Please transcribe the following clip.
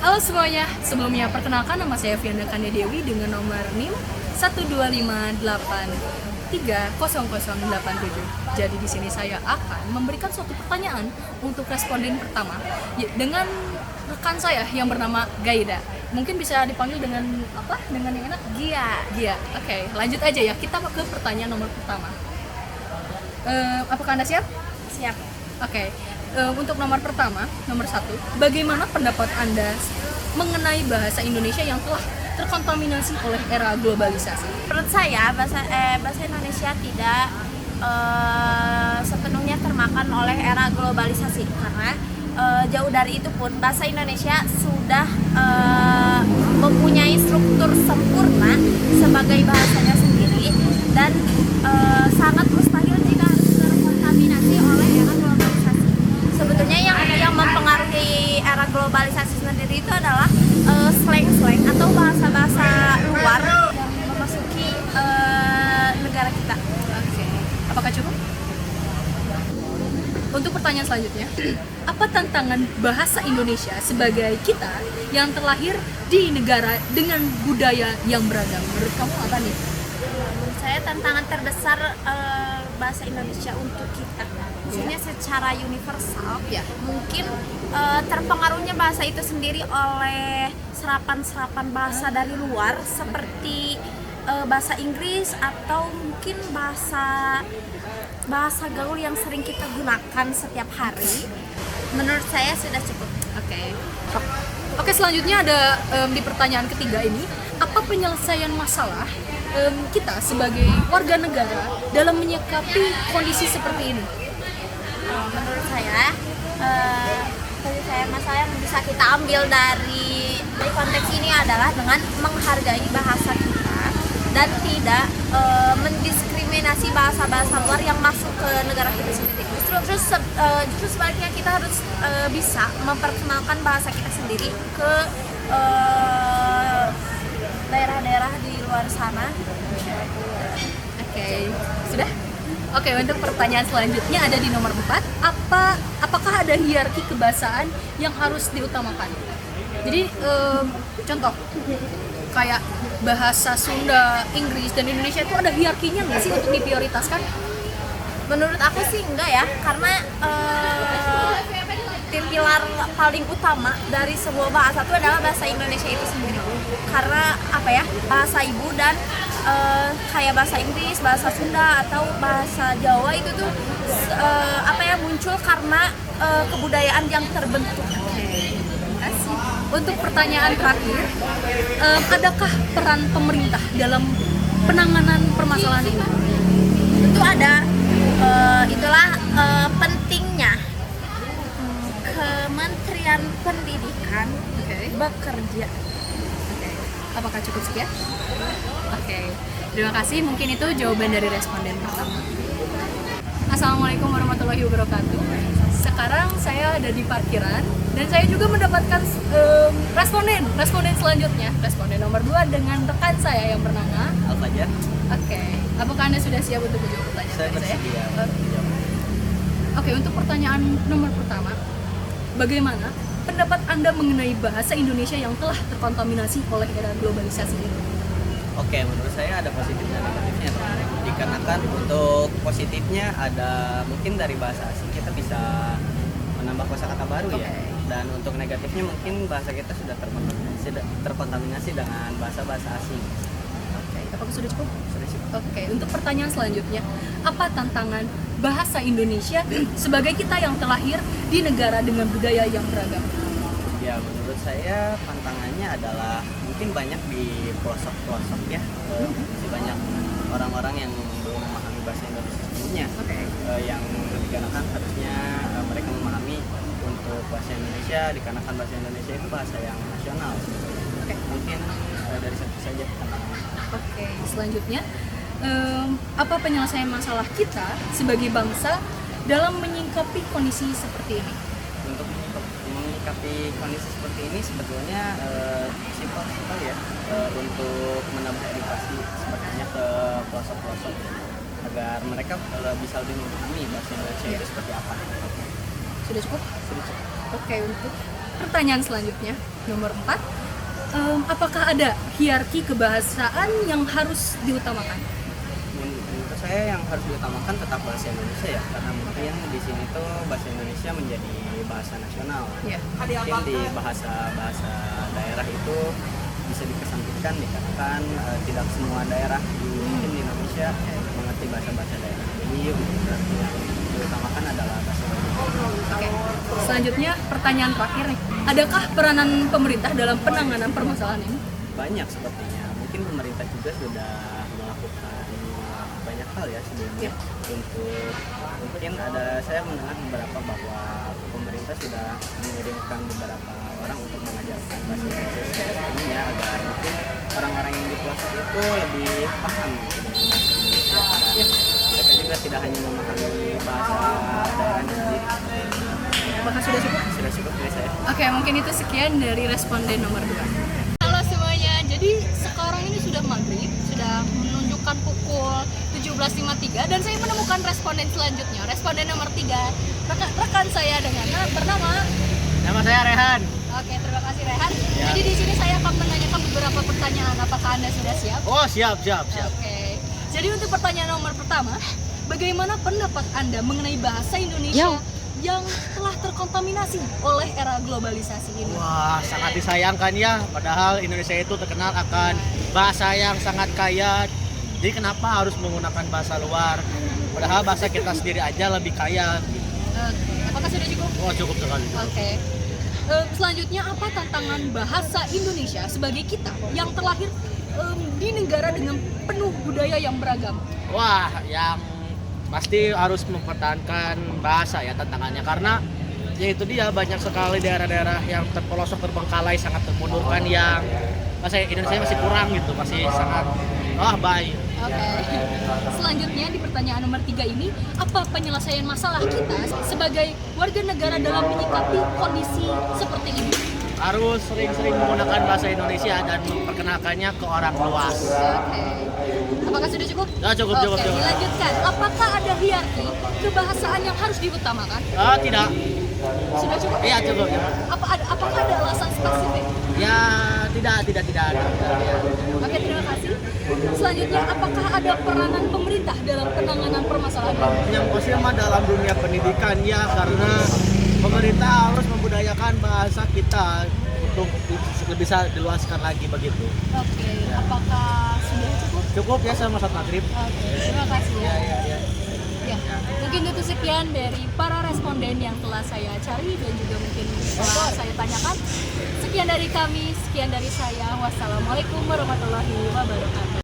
Halo semuanya, sebelumnya perkenalkan nama saya Fianda Kanya Dewi dengan nomor NIM 125830087. Jadi di sini saya akan memberikan suatu pertanyaan untuk responden pertama dengan rekan saya yang bernama Gaida. Mungkin bisa dipanggil dengan apa? Dengan yang enak? Gia. Oke, lanjut aja ya. Kita ke pertanyaan nomor pertama. Apakah Anda siap? Siap. Oke. Untuk nomor pertama, nomor 1, bagaimana pendapat Anda mengenai bahasa Indonesia yang telah terkontaminasi oleh era globalisasi? Menurut saya bahasa Indonesia tidak sepenuhnya termakan oleh era globalisasi karena jauh dari itu pun bahasa Indonesia sudah mempunyai struktur sempurna sebagai bahasanya sendiri dan sangat mustahil jika harus terkontaminasi oleh era globalisasi. Sebetulnya yang mempengaruhi era globalisasi sendiri itu adalah slang-slang atau bahasa-bahasa luar yang memasuki negara kita. Oke. Apakah cukup? Untuk pertanyaan selanjutnya, apa tantangan bahasa Indonesia sebagai kita yang terlahir di negara dengan budaya yang beragam? Menurut kamu apa nih? Menurut saya tantangan terbesar bahasa Indonesia untuk kita, maksudnya secara universal, mungkin terpengaruhnya bahasa itu sendiri oleh serapan-serapan bahasa dari luar seperti bahasa Inggris atau mungkin bahasa gaul yang sering kita gunakan setiap hari. Menurut saya sudah cukup. Oke, selanjutnya ada di pertanyaan ketiga ini, apa penyelesaian masalah kita sebagai warga negara dalam menyikapi kondisi seperti ini? Menurut saya penyelesaian masalah yang bisa kita ambil dari konteks ini adalah dengan menghargai bahasa kita dan tidak mendiskriminasi bahasa-bahasa luar yang masuk ke negara kita sendiri. Justru sebaliknya kita harus bisa memperkenalkan bahasa kita sendiri ke daerah-daerah di luar sana. Sudah? Oke, untuk pertanyaan selanjutnya ada di nomor 4. Apakah ada hierarki kebahasaan yang harus diutamakan? Jadi, contoh kayak bahasa Sunda, Inggris, dan Indonesia itu ada hierarkinya nggak sih untuk diprioritaskan? Menurut aku sih enggak ya, karena tim pilar paling utama dari sebuah bahasa itu adalah bahasa Indonesia itu sendiri. Karena bahasa ibu dan kayak bahasa Inggris, bahasa Sunda atau bahasa Jawa itu tuh muncul karena kebudayaan yang terbentuk. Untuk pertanyaan terakhir, adakah peran pemerintah dalam penanganan permasalahan ini? Tentu ada. Itulah pentingnya Kementerian Pendidikan bekerja. Apakah cukup sekian? Terima kasih. Mungkin itu jawaban dari responden pertama. Assalamualaikum warahmatullahi wabarakatuh. Sekarang saya ada di parkiran dan saya juga mendapatkan responden selanjutnya, responden nomor 2 dengan rekan saya yang bernama Alfajar. Apakah Anda sudah siap untuk menjawab pertanyaan Saya dari saya? bersedia. Untuk pertanyaan nomor pertama, bagaimana pendapat Anda mengenai bahasa Indonesia yang telah terkontaminasi oleh era globalisasi ini? Menurut saya ada positif dan negatifnya. Dikarenakan untuk positifnya ada mungkin dari bahasa asing kita bisa menambah kosakata baru ya. Dan untuk negatifnya mungkin bahasa kita sudah terkontaminasi dengan bahasa-bahasa asing. Apakah sudah cukup? Sudah cukup. Untuk pertanyaan selanjutnya, apa tantangan bahasa Indonesia sebagai kita yang terlahir di negara dengan budaya yang beragam? Ya, menurut saya tantangannya adalah mungkin banyak di pelosok-pelosok ya. Masih banyak orang-orang yang belum memahami bahasa Indonesia sebelumnya. Yang dikarenakan harusnya mereka memahami untuk bahasa Indonesia, dikarenakan bahasa Indonesia itu bahasa yang nasional. Mungkin dari situ saja tantangannya. Selanjutnya, apa penyelesaian masalah kita sebagai bangsa dalam menyikapi kondisi seperti ini? Untuk menyikapi kondisi seperti ini sebetulnya simpel sekali ya, untuk menambah edukasi sepertinya ke pelosok-pelosok agar mereka bisa lebih memahami bahasa Indonesia itu seperti apa. Sudah cukup? Sudah cukup. Untuk pertanyaan selanjutnya, nomor 4. Apakah ada hierarki kebahasaan yang harus diutamakan? Menurut saya yang harus diutamakan tetap bahasa Indonesia ya, karena mungkin di sini tuh bahasa Indonesia menjadi bahasa nasional. Iya. Mungkin di bahasa daerah itu bisa dikesampingkan dikarenakan tidak semua daerah mungkin di Indonesia mengerti bahasa daerah. Jadi yang diutamakan adalah bahasa Indonesia. Oke. Selanjutnya pertanyaan terakhir nih. Adakah peranan pemerintah dalam penanganan permasalahan ini? Banyak sepertinya. Mungkin pemerintah juga sudah melakukan banyak hal ya sebelumnya. Untuk mungkin saya mendengar beberapa bahwa pemerintah sudah mengirimkan beberapa orang untuk mengajarkan bahasa Indonesia ini ya, agar mungkin orang-orang yang di pelosok itu lebih paham gitu dengan bahasa Indonesia. Dan mereka juga tidak hanya memahami bahasa daerahnya sendiri. Apakah sudah cukup? Sudah cukup dari saya. Oke, mungkin itu sekian dari responden nomor 2. Halo semuanya, jadi sekarang ini sudah maghrib, sudah menunjukkan pukul 17.53 dan saya menemukan responden selanjutnya, responden nomor 3. Rekan saya dengan bernama. Nama saya Rehan. Oke, terima kasih Rehan. Ya. Jadi di sini saya akan menanyakan beberapa pertanyaan. Apakah Anda sudah siap? Oh, siap. Oke. Jadi untuk pertanyaan nomor pertama, bagaimana pendapat Anda mengenai bahasa Indonesia yang telah terkontaminasi oleh era globalisasi ini? Wah, sangat disayangkan ya. Padahal Indonesia itu terkenal akan bahasa yang sangat kaya. Jadi kenapa harus menggunakan bahasa luar? Padahal bahasa kita sendiri aja lebih kaya. Oke. Apakah sudah cukup? Oh, cukup sekali. Oke. Selanjutnya apa tantangan bahasa Indonesia sebagai kita yang terlahir di negara dengan penuh budaya yang beragam? Wah, yang pasti harus mempertahankan bahasa ya tantangannya, karena ya itu dia banyak sekali daerah-daerah yang terpelosok terbengkalai sangat termundurkan yang bahasa Indonesia masih kurang gitu, masih sangat baik. Oke. Selanjutnya di pertanyaan nomor 3 ini, apa penyelesaian masalah kita sebagai warga negara dalam menyikapi kondisi seperti ini? Harus sering-sering menggunakan bahasa Indonesia dan memperkenalkannya ke orang luas. Oke. Apakah sudah cukup? Ya, cukup. Oke, dilanjutkan. Apakah ada hierarki kebahasaan yang harus diutamakan? Tidak. Sudah cukup? Iya, cukup. Apakah ada alasan spesifik? Ya, tidak ada. Ya. Oke, terima kasih. Selanjutnya, apakah ada peranan pemerintah dalam penanganan permasalahan ini? Yang pasti mah dalam dunia pendidikan ya, karena pemerintah harus membudayakan bahasa kita untuk bisa diluaskan lagi begitu. Oke, apakah sudah cukup? Cukup ya sama saat maghrib. Oke, terima kasih ya. Ya. Ya, mungkin itu sekian dari para responden yang telah saya cari dan juga mungkin telah saya tanyakan. Sekian dari kami, sekian dari saya. Wassalamualaikum warahmatullahi wabarakatuh.